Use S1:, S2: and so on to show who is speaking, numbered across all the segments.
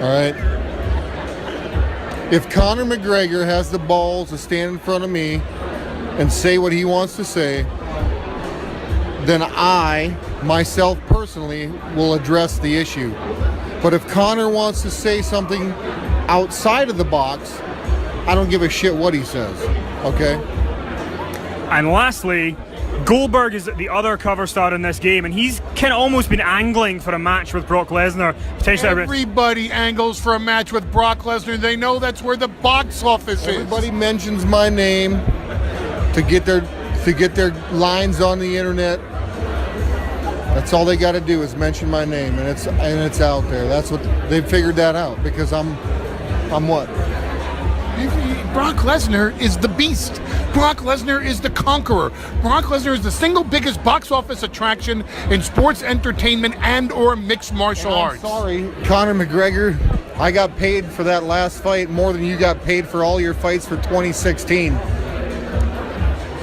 S1: All right. If Conor McGregor has the balls to stand in front of me and say what he wants to say, then I, myself personally, will address the issue. But if Conor wants to say something outside of the box, I don't give a shit what he says, okay?
S2: And lastly, Goldberg is the other cover star in this game, and he's kind of almost been angling for a match with Brock Lesnar.
S3: Everybody angles for a match with Brock Lesnar. They know that's where the box office is.
S1: Everybody mentions my name to get their lines on the internet. That's all they got to do is mention my name, and it's out there. That's what they figured that out, because I'm what?
S3: Brock Lesnar is the beast. Brock Lesnar is the conqueror. Brock Lesnar is the single biggest box office attraction in sports entertainment and or mixed martial arts.
S1: Sorry, Conor McGregor, I got paid for that last fight more than you got paid for all your fights for 2016.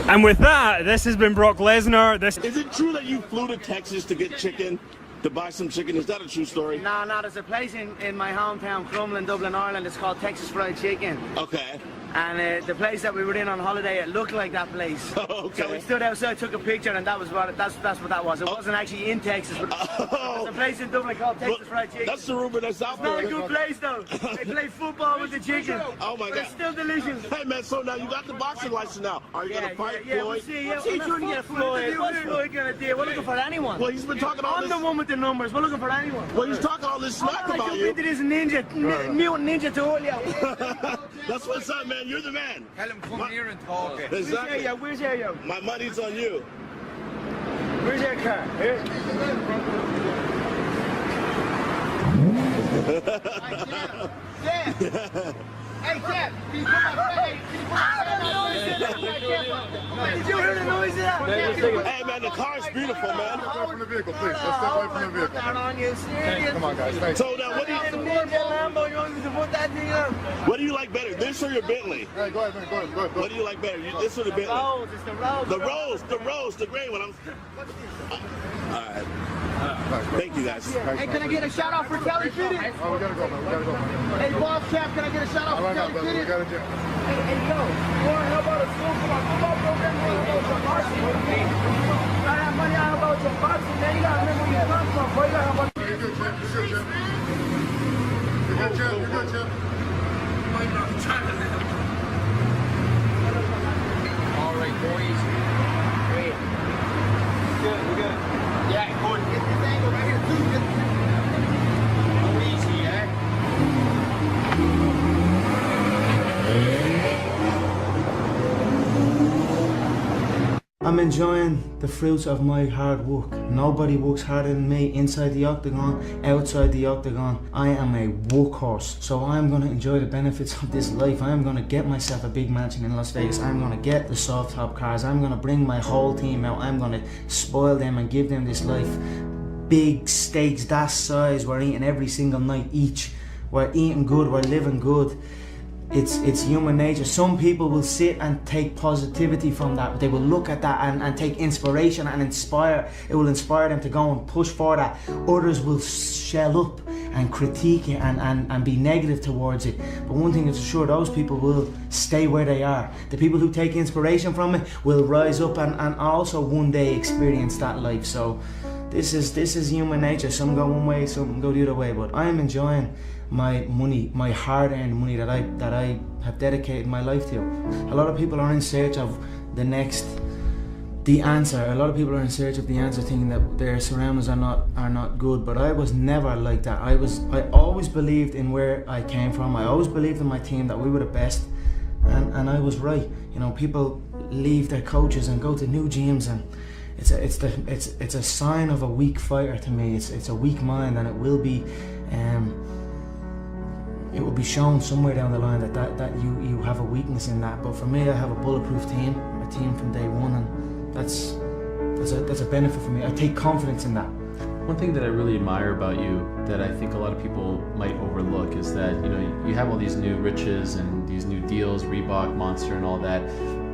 S2: And with that, this has been Brock Lesnar.
S4: Is it true that you flew to Texas to get chicken? To buy some chicken? Is that a true story?
S5: No, there's a place in my hometown, Crumlin, Dublin, Ireland. It's called Texas Fried Chicken.
S4: Okay.
S5: And the place that we were in on holiday, it looked like that place.
S4: Okay.
S5: So we stood outside, took a picture, and that's what that was. It wasn't actually in Texas, but there's a place in Dublin called Texas Fried Chicken.
S4: That's the rumor that's out
S5: It's
S4: there.
S5: not a good place, though. They play football with the chicken.
S4: Oh, my God.
S5: It's still delicious.
S4: Hey, man, so now you got the boxing license now. Are you going to fight
S5: Yeah,
S4: Floyd?
S5: we'll see. What's he trying to get Floyd? What's Floyd going to do? We're looking for anyone.
S4: Well, he's been talking all
S5: I'm
S4: this.
S5: the one with the numbers. We're looking for anyone.
S4: Well, he's talking all this smack
S5: I
S4: about
S5: jump
S4: you.
S5: into this mutant ninja turtle.
S4: That's what's up, man. You're the man.
S6: Tell him come here and talk.
S4: Exactly.
S5: Where's your
S4: My money's on you.
S5: Where's your car? Here.
S6: Hey, Jeff, can you put my
S5: Did you hear the noise of that?
S4: Hey, man, the car's beautiful, man.
S1: Step away from the vehicle, please. Let's step away from the vehicle.
S5: On you, serious?
S1: Come on, guys. Thanks.
S4: So now, what do you like better, this or your Bentley?
S1: Hey, go ahead, man. Go ahead.
S4: What do you like better, this or the Bentley?
S5: Rose, it's the rose.
S4: The rose, the gray one. All right. Thank you, guys.
S6: Hey, can I get a shout out for Kelly Fitted?
S1: Oh, we gotta go, man.
S6: Hey, boss cap, can I get a shout out for
S1: Right now,
S6: Kelly
S1: brother. We
S6: Fitted?
S1: gotta do.
S6: Hey, yo, you want to know about a school for my football program? Hey, yo, some varsity with me. You gotta have money out about your boxing, man. You gotta remember where you come from, boy. You gotta have money.
S1: You're good, champ. You're good, champ.
S6: All right, boys. Great. We're good. Yeah, good. Get this angle right here, too. Go easy, eh?
S7: I'm enjoying the fruits of my hard work. Nobody works harder than me inside the octagon, outside the octagon. I am a workhorse, so I'm gonna enjoy the benefits of this life. I'm gonna get myself a big mansion in Las Vegas. I'm gonna get the soft top cars. I'm gonna bring my whole team out. I'm gonna spoil them and give them this life. Big steaks that size, we're eating every single night each. We're eating good, we're living good. It's human nature. Some people will sit and take positivity from that. They will look at that and take inspiration and inspire. It will inspire them to go and push for that. Others will shell up and critique it and be negative towards it. But one thing is sure, those people will stay where they are. The people who take inspiration from it will rise up and also one day experience that life. So this is human nature. Some go one way, some go the other way. But I am enjoying my money, my hard-earned money that I have dedicated my life to. A lot of people are in search of the answer. A lot of people are in search of the answer, thinking that their surroundings are not good. But I was never like that. I always believed in where I came from. I always believed in my team that we were the best, and I was right. You know, people leave their coaches and go to new gyms, and it's a sign of a weak fighter to me. It's a weak mind, and it will be shown somewhere down the line that you have a weakness in that. But for me, I have a bulletproof team, a team from day one, and that's a benefit for me. I take confidence in that.
S8: One thing that I really admire about you that I think a lot of people might overlook is that, you know, you have all these new riches and these new deals, Reebok, Monster and all that,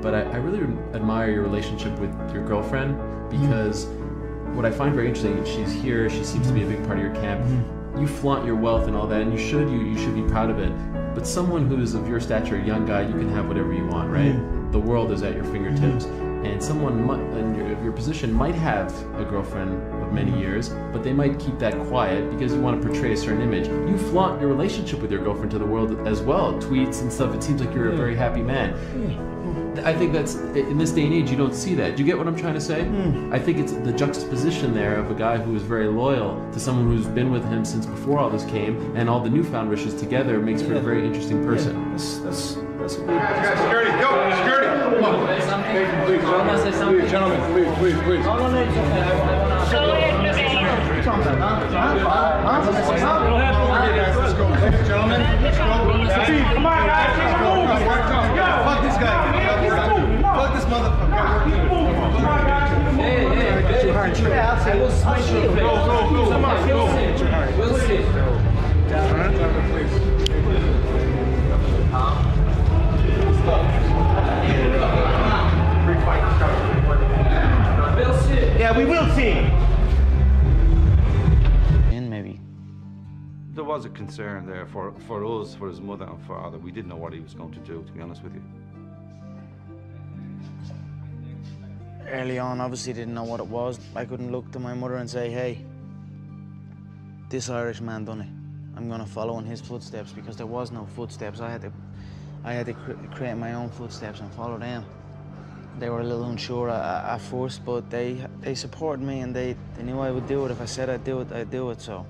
S8: but I really admire your relationship with your girlfriend, because what I find very interesting, she's here, she seems to be a big part of your camp, You flaunt your wealth and all that, and you should be proud of it. But someone who's of your stature, a young guy, you can have whatever you want, right? The world is at your fingertips. And someone in your position might have a girlfriend of many years, but they might keep that quiet because you want to portray a certain image. You flaunt your relationship with your girlfriend to the world as well, tweets and stuff. It seems like you're a very happy man. I think that's, in this day and age, you don't see that. Do you get what I'm trying to say? I think it's the juxtaposition there of a guy who is very loyal to someone who's been with him since before all this came, and all the newfound riches together makes for a very interesting person.
S7: That's a good.
S6: Security, yo, security. Come on. Say something. Please, please, gentlemen, please. No, it's okay. Let's go. Ladies and gentlemen, let's go. Come on, guys. Fuck this guy. Fuck this motherfucker. Hey, too hard. I will smash you. Go. Come on, go. We'll see. Please.
S5: Yeah, we will see.
S7: And maybe.
S9: There was a concern there for us, for his mother and father. We didn't know what he was going to do, to be honest with you.
S7: Early on, obviously didn't know what it was. I couldn't look to my mother and say, hey, this Irish man done it. I'm gonna follow in his footsteps, because there was no footsteps. I had to create my own footsteps and follow them. They were a little unsure at first, but they supported me, and they knew I would do it. If I said I'd do it, so.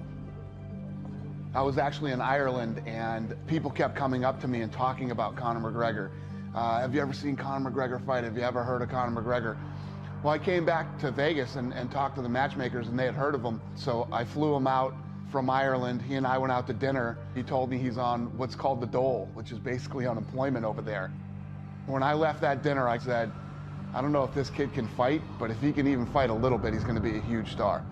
S10: I was actually in Ireland, and people kept coming up to me and talking about Conor McGregor. Have you ever seen Conor McGregor fight? Have you ever heard of Conor McGregor? Well, I came back to Vegas and talked to the matchmakers, and they had heard of him. So I flew him out from Ireland. He and I went out to dinner. He told me he's on what's called the dole, which is basically unemployment over there. When I left that dinner, I said, I don't know if this kid can fight, but if he can even fight a little bit, he's going to be a huge star.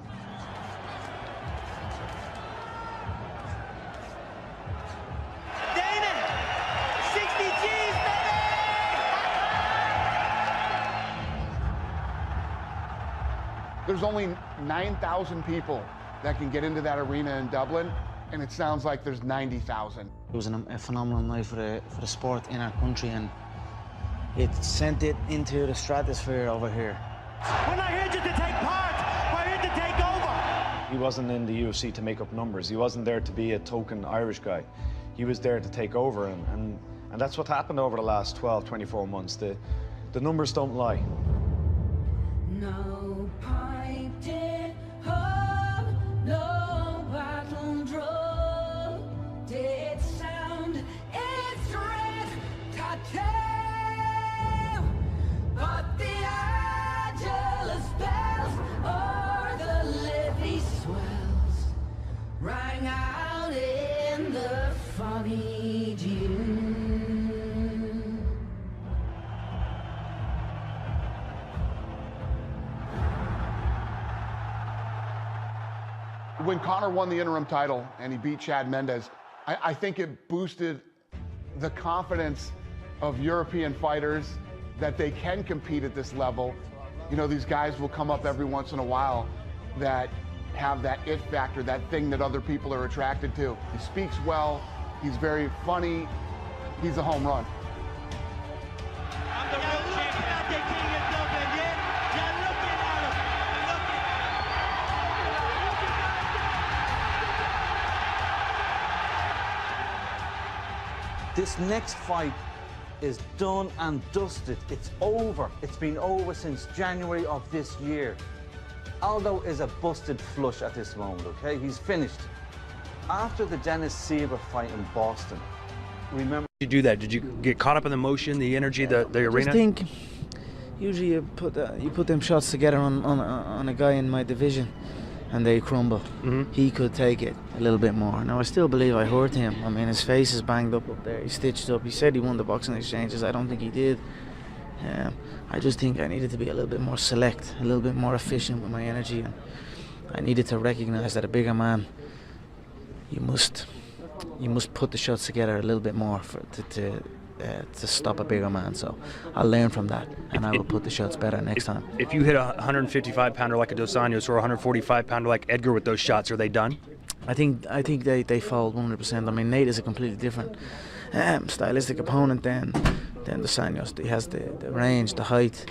S10: There's only 9,000 people that can get into that arena in Dublin, and it sounds like there's 90,000.
S7: It was a phenomenal night for the sport in our country, and it sent it into the stratosphere over here.
S5: We're not here just to take part, we're here to take over.
S11: He wasn't in the UFC to make up numbers. He wasn't there to be a token Irish guy. He was there to take over, and that's what happened over the last 12, 24 months. The numbers don't lie.
S12: No pipe did home, no battle drum did sound its red tattoo, but the Angelus bells or the levee swells rang out in the foggy dew.
S10: When Conor won the interim title and he beat Chad Mendes, I think it boosted the confidence of European fighters that they can compete at this level. You know, these guys will come up every once in a while that have that it factor, that thing that other people are attracted to. He speaks well, he's very funny, he's a home run.
S13: This next fight is done and dusted. It's over. It's been over since January of this year. Aldo is a busted flush at this moment, okay? He's finished. After the Dennis Sieber fight in Boston, remember...
S14: Did you do that? Did you get caught up in the motion, the energy, the arena?
S7: I think usually you put them shots together on a guy in my division, and they crumble. He could take it a little bit more. Now, I still believe I hurt him. I mean, his face is banged up there. He's stitched up. He said he won the boxing exchanges. I don't think he did. I just think I needed to be a little bit more select, a little bit more efficient with my energy. And I needed to recognize that a bigger man, you must put the shots together a little bit more to stop a bigger man. So I'll learn from that, and I will put the shots better next time.
S14: If you hit a 155-pounder like a Dos Anjos or a 145-pounder like Edgar with those shots, are they done?
S7: I think they fold 100%. I mean, Nate is a completely different stylistic opponent than Dos Anjos. He has the range, the height.